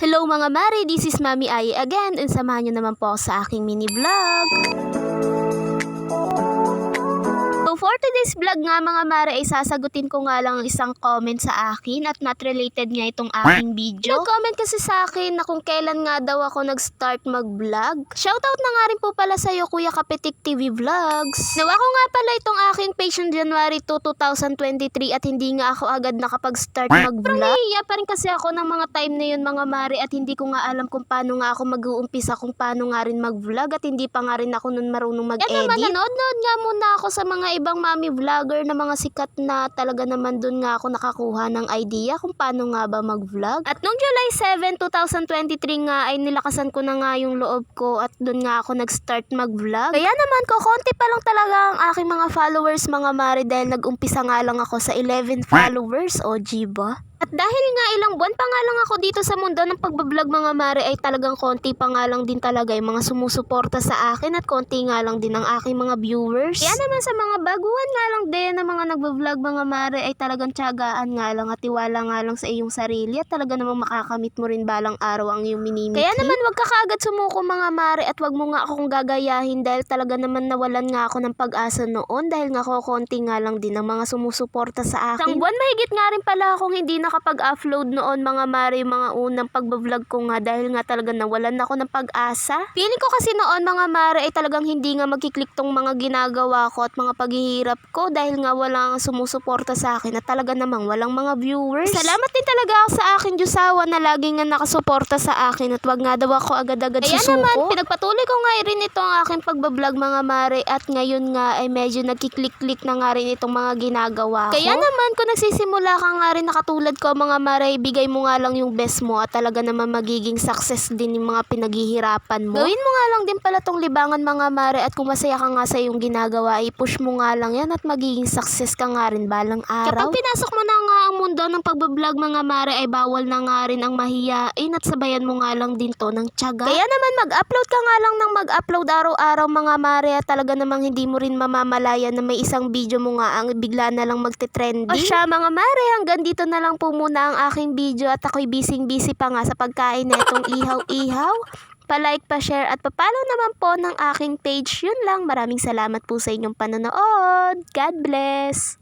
Hello mga mare, this is Mami Ai again and samahan nyo naman po ako sa aking mini vlog. So for today's vlog nga mga mare ay sasagutin ko nga lang ang isang comment sa akin at not related nga itong aking video. Nag-comment kasi sa akin na kung kailan nga daw ako nag-start mag-vlog. Shoutout na nga rin po pala sa iyo Kuya Kapitik TV Vlogs. Nawa ko nga pala itong aking page on January 2, 2023 at hindi nga ako agad nakapag-start mag-vlog. Pero nahihiya pa rin kasi ako ng mga time na yun mga mare at hindi ko nga alam kung paano nga ako mag-uumpisa kung paano nga rin mag-vlog at hindi pa nga rin ako nun marunong mag-edit. Yan naman, nanood-nood nga muna ako sa mga ibang mami vlogger na mga sikat na talaga naman dun nga ako nakakuha ng idea kung paano nga ba mag-vlog. At noong July 7, 2023 nga ay nilakasan ko na nga yung loob ko at dun nga ako nag-start mag-vlog. Kaya naman ko, konti pa lang talaga ang aking mga followers mga mare dahil nag-umpisa nga lang ako sa 11 followers o ba? At dahil nga ilang buwan pa nga lang ako dito sa mundo ng pagbablog mga mare ay talagang konti pa nga lang din talaga yung mga sumusuporta sa akin at konti nga lang din ang aking mga viewers. Kaya naman sa mga baguhan nga lang din na mga nagbablog mga mare ay talagang tiyagaan nga lang at tiwala nga lang sa iyong sarili at talaga namang makakamit mo rin balang araw ang iyong minimiti. Kaya naman wag ka kaagad sumuko mga mare at wag mo nga akong gagayahin dahil talaga naman nawalan nga ako ng pag-asa noon dahil nga konti nga lang din ang mga sumusuporta sa akin. Isang buwan mahigit nga rin pala akong hindi nakapag-upload noon mga mare yung mga unang pagbablog ko nga dahil nga talaga nawalan ako ng pag-asa. Feeling ko kasi noon mga mare ay talagang hindi nga magkiklik tong mga ginagawa ko at mga paghihirap ko dahil nga walang sumusuporta sa akin at talaga namang walang mga viewers. Salamat din talaga ako sa aking Diyosawa na lagi nga nakasuporta sa akin at wag nga daw ako agad-agad susuko. Kaya naman pinagpatuloy ko nga rin ito ang aking pagbablog mga mare at ngayon nga ay medyo nagkiklik-klik na nga rin itong mga ginagawa ko. Kaya naman kung nagsisimula ka nga rin nakatulad ko mga mare, bigay mo nga lang yung best mo at talaga naman magiging success din yung mga pinaghihirapan mo. Gawin mo nga lang din pala tong libangan mga mare at kung masaya ka nga sa yung ginagawa, i-push mo nga lang yan at magiging success ka nga rin balang araw. Kapag pinasok mo na nga ang mundo ng pagbablog mga mare ay bawal na nga rin ang mahiyain at sabayan mo nga lang din to ng tiyaga. Kaya naman mag-upload ka nga lang ng mag-upload araw-araw mga mare at talaga namang hindi mo rin mamamalaya na may isang video mo nga ang bigla na lang magte-trending. O siya mga mare, hanggang dito na lang po muna ang aking video at ako'y busy pa nga sa pagkain na itong ihaw-ihaw. Pa-like, pa-share at pa-follow naman po ng aking page. Yun lang. Maraming salamat po sa inyong panonood. God bless!